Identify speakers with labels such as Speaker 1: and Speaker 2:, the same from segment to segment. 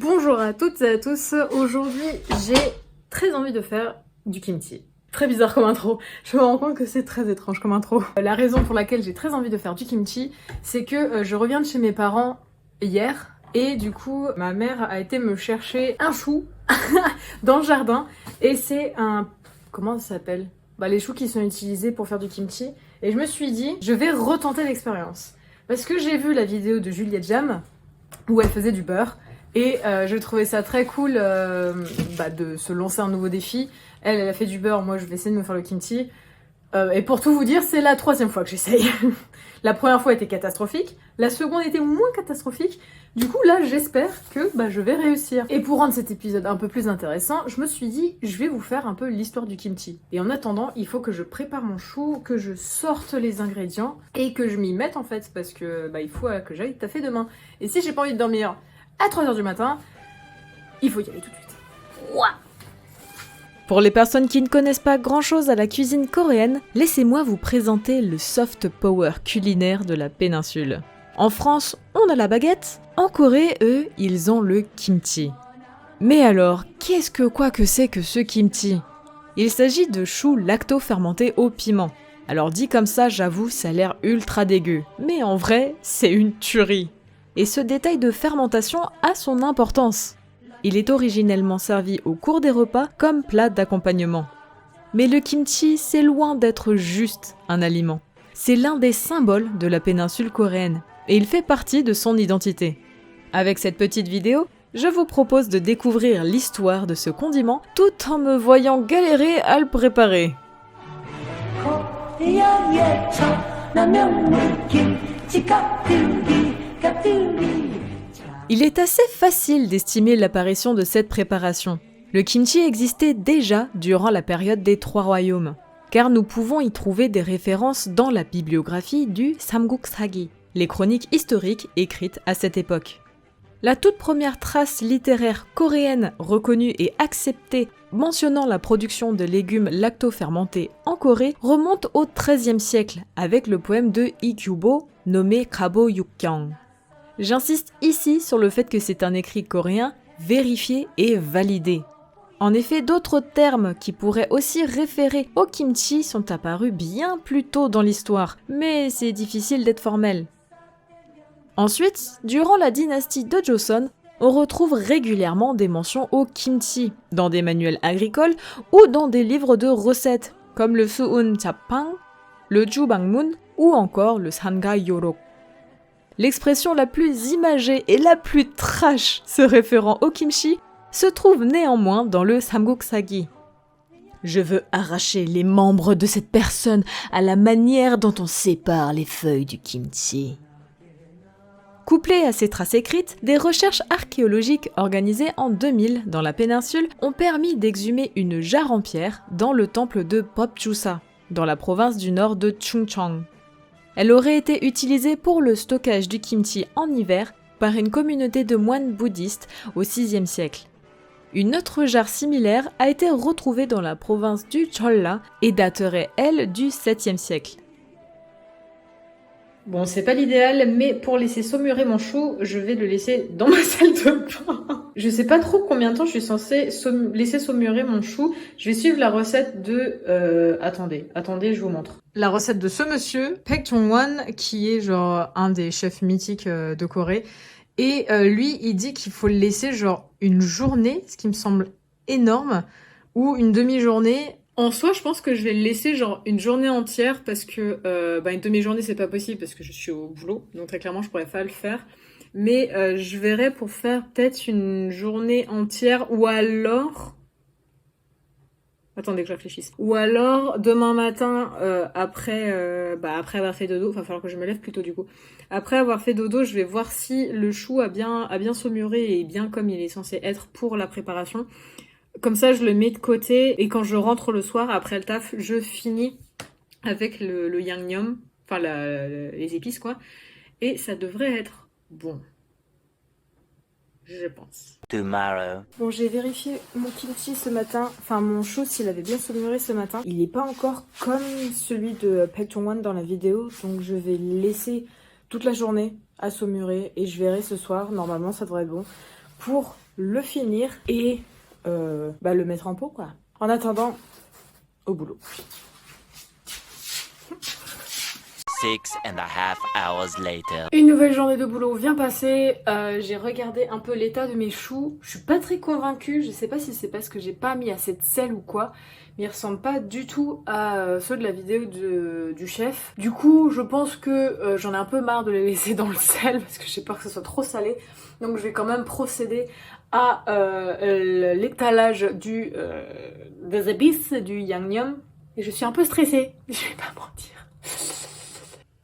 Speaker 1: Bonjour à toutes et à tous, aujourd'hui j'ai très envie de faire du kimchi. Très bizarre comme intro, je me rends compte que c'est très étrange comme intro. La raison pour laquelle j'ai très envie de faire du kimchi, c'est que je reviens de chez mes parents hier, et du coup ma mère a été me chercher un chou dans le jardin, et c'est un... comment ça s'appelle? Les choux qui sont utilisés pour faire du kimchi, et je me suis dit, je vais retenter l'expérience. Parce que j'ai vu la vidéo de Juliette Jam, où elle faisait du beurre, et je trouvais ça très cool de se lancer un nouveau défi. Elle a fait du beurre, moi je vais essayer de me faire le kimchi. Et pour tout vous dire, c'est la 3e fois que j'essaye. La première fois était catastrophique, la seconde était moins catastrophique. Du coup là j'espère que je vais réussir. Et pour rendre cet épisode un peu plus intéressant, je me suis dit je vais vous faire un peu l'histoire du kimchi. Et en attendant, il faut que je prépare mon chou, que je sorte les ingrédients et que je m'y mette en fait, parce que il faut que j'aille taffer demain. Et si j'ai pas envie de dormir à 3h du matin, il faut y aller tout de suite. Ouah. Pour les personnes qui ne connaissent pas grand-chose à la cuisine coréenne, laissez-moi vous présenter le soft power culinaire de la péninsule. En France, on a la baguette. En Corée, eux, ils ont le kimchi. Mais alors, quoi que c'est que ce kimchi? Il s'agit de choux lacto-fermentés au piment. Alors dit comme ça, j'avoue, ça a l'air ultra dégueu. Mais en vrai, c'est une tuerie. Et ce détail de fermentation a son importance. Il est originellement servi au cours des repas comme plat d'accompagnement. Mais le kimchi, c'est loin d'être juste un aliment. C'est l'un des symboles de la péninsule coréenne, et il fait partie de son identité. Avec cette petite vidéo, je vous propose de découvrir l'histoire de ce condiment tout en me voyant galérer à le préparer. Il est assez facile d'estimer l'apparition de cette préparation. Le kimchi existait déjà durant la période des Trois Royaumes, car nous pouvons y trouver des références dans la bibliographie du Samguk-sagi, les chroniques historiques écrites à cette époque. La toute première trace littéraire coréenne reconnue et acceptée mentionnant la production de légumes lacto-fermentés en Corée remonte au XIIIe siècle avec le poème de Lee Kyu-bo nommé Kabo Yukkyang. J'insiste ici sur le fait que c'est un écrit coréen vérifié et validé. En effet, d'autres termes qui pourraient aussi référer au kimchi sont apparus bien plus tôt dans l'histoire, mais c'est difficile d'être formel. Ensuite, durant la dynastie de Joseon, on retrouve régulièrement des mentions au kimchi, dans des manuels agricoles ou dans des livres de recettes, comme le Suun Chapang, le Jubangmun ou encore le Sanga Yorok. L'expression la plus imagée et la plus trash se référant au kimchi se trouve néanmoins dans le Samguk-sagi. Je veux arracher les membres de cette personne à la manière dont on sépare les feuilles du kimchi. Couplées à ces traces écrites, des recherches archéologiques organisées en 2000 dans la péninsule ont permis d'exhumer une jarre en pierre dans le temple de Popjusa, dans la province du nord de Chungcheong. Elle aurait été utilisée pour le stockage du kimchi en hiver par une communauté de moines bouddhistes au VIe siècle. Une autre jarre similaire a été retrouvée dans la province du Cholla et daterait, elle, du 7e siècle. Bon, c'est pas l'idéal, mais pour laisser saumurer mon chou, je vais le laisser dans ma salle de bain. Je sais pas trop combien de temps je suis censée laisser saumurer mon chou. Je vais suivre la recette de... Attendez, je vous montre. La recette de ce monsieur, Paek Jong-won, qui est genre un des chefs mythiques de Corée. Et lui, il dit qu'il faut le laisser genre une journée, ce qui me semble énorme, ou une demi-journée. En soi, je pense que je vais le laisser genre une journée entière parce que une demi-journée c'est pas possible parce que je suis au boulot, donc très clairement je pourrais pas le faire. Mais je verrai pour faire peut-être une journée entière ou alors... Attendez que je réfléchisse. Ou alors demain matin après avoir fait dodo, enfin il va falloir que je me lève plus tôt du coup. Après avoir fait dodo, je vais voir si le chou a bien saumuré et bien comme il est censé être pour la préparation. Comme ça, je le mets de côté et quand je rentre le soir, après le taf, je finis avec le yangnyeom, enfin les épices quoi. Et ça devrait être bon. Je pense. Tomorrow. Bon, j'ai vérifié mon kimchi ce matin, enfin mon chou s'il avait bien saumuré ce matin. Il n'est pas encore comme celui de Paek Jong-won dans la vidéo, donc je vais le laisser toute la journée à saumurer et je verrai ce soir, normalement ça devrait être bon, pour le finir et le mettre en pot quoi. En attendant, au boulot.
Speaker 2: 6.5 hours later.
Speaker 1: Une nouvelle journée de boulot vient passer, j'ai regardé un peu l'état de mes choux, je suis pas très convaincue, je sais pas si c'est parce que j'ai pas mis assez de sel ou quoi, mais ils ressemblent pas du tout à ceux de la vidéo du chef. Du coup je pense que j'en ai un peu marre de les laisser dans le sel parce que j'ai peur que ce soit trop salé, donc je vais quand même procéder à l'étalage des épices du Yangnyeom, et je suis un peu stressée, je vais pas mentir.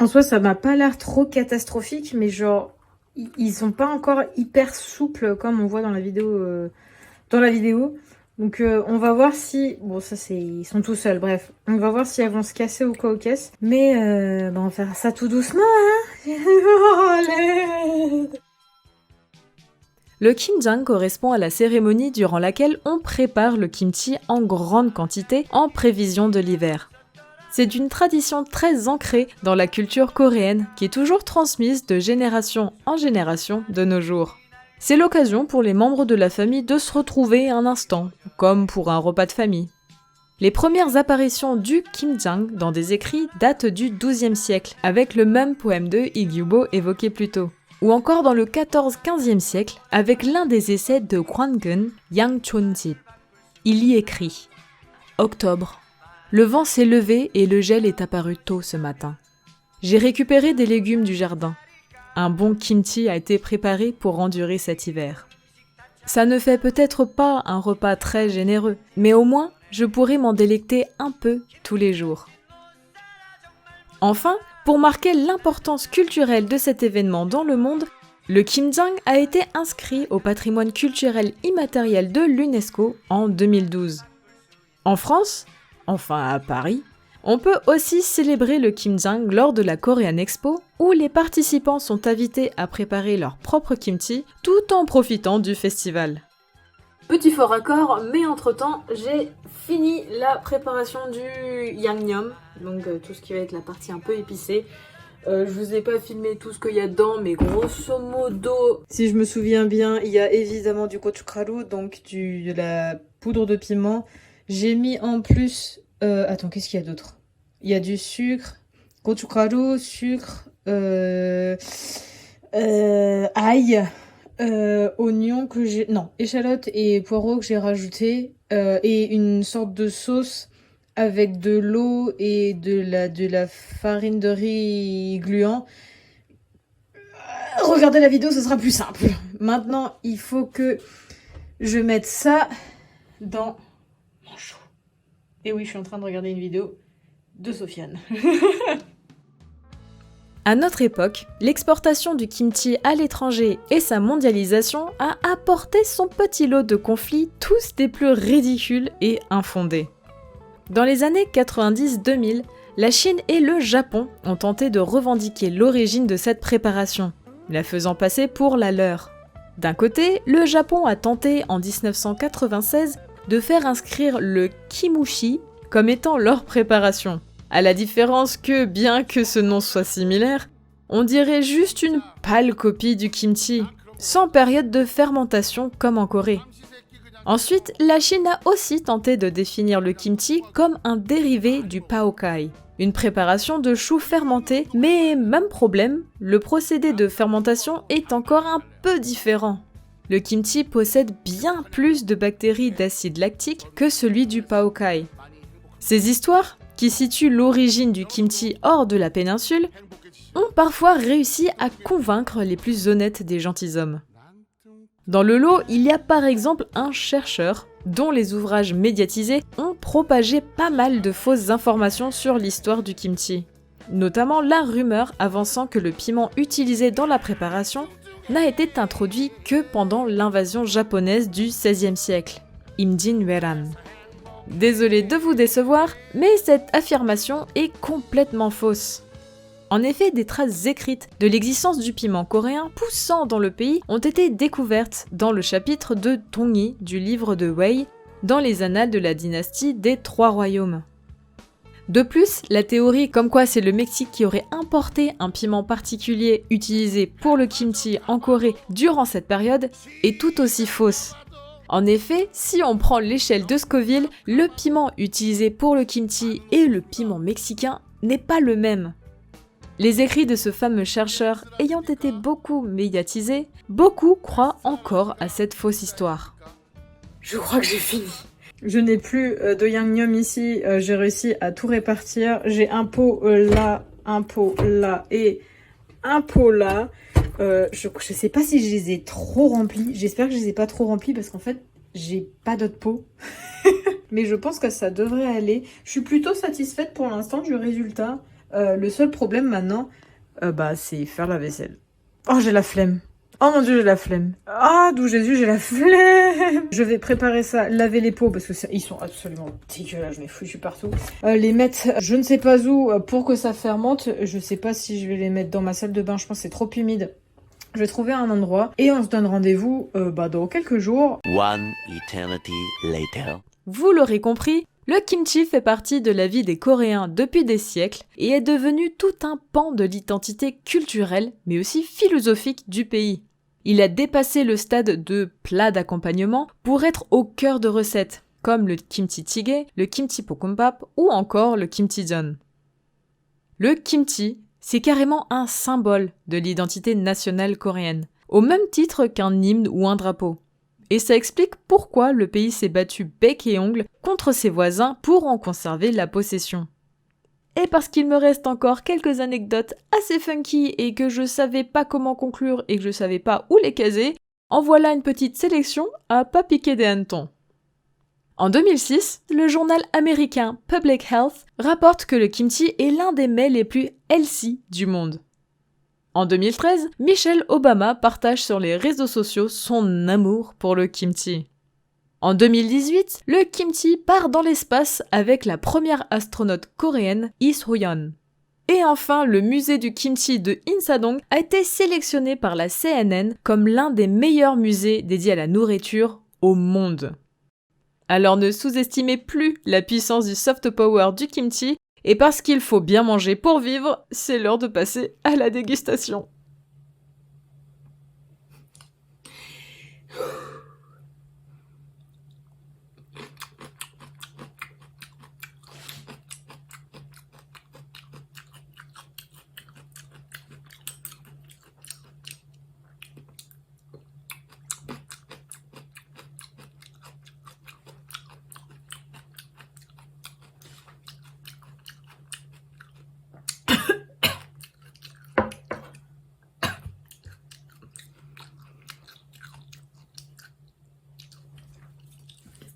Speaker 1: En soi, ça m'a pas l'air trop catastrophique, mais genre, ils sont pas encore hyper souples comme on voit dans la vidéo. Donc, on va voir si... Bon, ça, ils sont tout seuls, bref. On va voir si elles vont se casser ou quoi aux caisses. Mais, on va faire ça tout doucement, hein.
Speaker 3: Le kimjang correspond à la cérémonie durant laquelle on prépare le kimchi en grande quantité en prévision de l'hiver. C'est une tradition très ancrée dans la culture coréenne qui est toujours transmise de génération en génération de nos jours. C'est l'occasion pour les membres de la famille de se retrouver un instant, comme pour un repas de famille. Les premières apparitions du kimjang dans des écrits datent du XIIe siècle, avec le même poème de Igubo évoqué plus tôt. Ou encore dans le XIV-XVe siècle, avec l'un des essais de Hwangun, Yang Chonjit. Il y écrit « Octobre. Le vent s'est levé et le gel est apparu tôt ce matin. J'ai récupéré des légumes du jardin. Un bon kimchi a été préparé pour endurer cet hiver. Ça ne fait peut-être pas un repas très généreux, mais au moins je pourrai m'en délecter un peu tous les jours. » Enfin, pour marquer l'importance culturelle de cet événement dans le monde, le kimjang a été inscrit au patrimoine culturel immatériel de l'UNESCO en 2012. En France, enfin à Paris, on peut aussi célébrer le kimjang lors de la Korean Expo où les participants sont invités à préparer leur propre kimchi tout en profitant du festival.
Speaker 1: Petit faux raccord, mais entre-temps, j'ai fini la préparation du Yangnyeom, donc tout ce qui va être la partie un peu épicée. Je vous ai pas filmé tout ce qu'il y a dedans, mais grosso modo, si je me souviens bien, il y a évidemment du gochugaru, donc de la poudre de piment. J'ai mis en plus... attends, qu'est-ce qu'il y a d'autre? Il y a du sucre, gochugaru, sucre, ail, oignon que j'ai... Non, échalote et poireaux que j'ai rajouté, et une sorte de sauce avec de l'eau et de la farine de riz gluant. Regardez la vidéo, ce sera plus simple. Maintenant, il faut que je mette ça dans mon chou. Et oui, je suis en train de regarder une vidéo de Sofiane.
Speaker 3: À notre époque, l'exportation du kimchi à l'étranger et sa mondialisation a apporté son petit lot de conflits, tous des plus ridicules et infondés. Dans les années 90-2000, la Chine et le Japon ont tenté de revendiquer l'origine de cette préparation, la faisant passer pour la leur. D'un côté, le Japon a tenté en 1996 de faire inscrire le kimushi comme étant leur préparation. À la différence que, bien que ce nom soit similaire, on dirait juste une pâle copie du kimchi, sans période de fermentation comme en Corée. Ensuite, la Chine a aussi tenté de définir le kimchi comme un dérivé du paokai, une préparation de choux fermentés, mais même problème, le procédé de fermentation est encore un peu différent. Le kimchi possède bien plus de bactéries d'acide lactique que celui du paokai. Ces histoires, qui situent l'origine du kimchi hors de la péninsule, ont parfois réussi à convaincre les plus honnêtes des gentilshommes. Dans le lot, il y a par exemple un chercheur dont les ouvrages médiatisés ont propagé pas mal de fausses informations sur l'histoire du kimchi. Notamment la rumeur avançant que le piment utilisé dans la préparation n'a été introduit que pendant l'invasion japonaise du XVIe siècle, Imjinweran. Désolé de vous décevoir, mais cette affirmation est complètement fausse. En effet, des traces écrites de l'existence du piment coréen poussant dans le pays ont été découvertes dans le chapitre de Tongyi du livre de Wei, dans les annales de la dynastie des Trois Royaumes. De plus, la théorie comme quoi c'est le Mexique qui aurait importé un piment particulier utilisé pour le kimchi en Corée durant cette période est tout aussi fausse. En effet, si on prend l'échelle de Scoville, le piment utilisé pour le kimchi et le piment mexicain n'est pas le même. Les écrits de ce fameux chercheur ayant été beaucoup médiatisés, beaucoup croient encore à cette fausse histoire.
Speaker 1: Je crois que j'ai fini. Je n'ai plus de Yum ici, j'ai réussi à tout répartir. J'ai un pot là et un pot là. Je sais pas si je les ai trop remplis. J'espère que je les ai pas trop remplis parce qu'en fait, j'ai pas d'autres pots. Mais je pense que ça devrait aller. Je suis plutôt satisfaite pour l'instant du résultat. Le seul problème maintenant, c'est faire la vaisselle. Oh, j'ai la flemme. Oh mon dieu, j'ai la flemme. Ah, d'où Jésus, j'ai la flemme. Je vais préparer ça, laver les pots parce que ils sont absolument dégueulasses, je m'ai foutu partout. Les mettre, je ne sais pas où, pour que ça fermente. Je sais pas si je vais les mettre dans ma salle de bain, je pense que c'est trop humide. Je vais trouver un endroit et on se donne rendez-vous dans quelques jours.
Speaker 2: One eternity later.
Speaker 3: Vous l'aurez compris, le kimchi fait partie de la vie des Coréens depuis des siècles et est devenu tout un pan de l'identité culturelle mais aussi philosophique du pays. Il a dépassé le stade de plat d'accompagnement pour être au cœur de recettes, comme le kimchi jjigae, le kimchi bokkeumbap ou encore le kimchijeon. Le kimchi, c'est carrément un symbole de l'identité nationale coréenne, au même titre qu'un hymne ou un drapeau. Et ça explique pourquoi le pays s'est battu bec et ongle contre ses voisins pour en conserver la possession. Et parce qu'il me reste encore quelques anecdotes assez funky et que je savais pas comment conclure et que je savais pas où les caser, en voilà une petite sélection à pas piquer des hannetons. En 2006, le journal américain Public Health rapporte que le kimchi est l'un des mets les plus healthy du monde. En 2013, Michelle Obama partage sur les réseaux sociaux son amour pour le kimchi. En 2018, le kimchi part dans l'espace avec la première astronaute coréenne, Lee So-yeon. Et enfin, le musée du kimchi de Insadong a été sélectionné par la CNN comme l'un des meilleurs musées dédiés à la nourriture au monde. Alors ne sous-estimez plus la puissance du soft power du kimchi, et parce qu'il faut bien manger pour vivre, c'est l'heure de passer à la dégustation.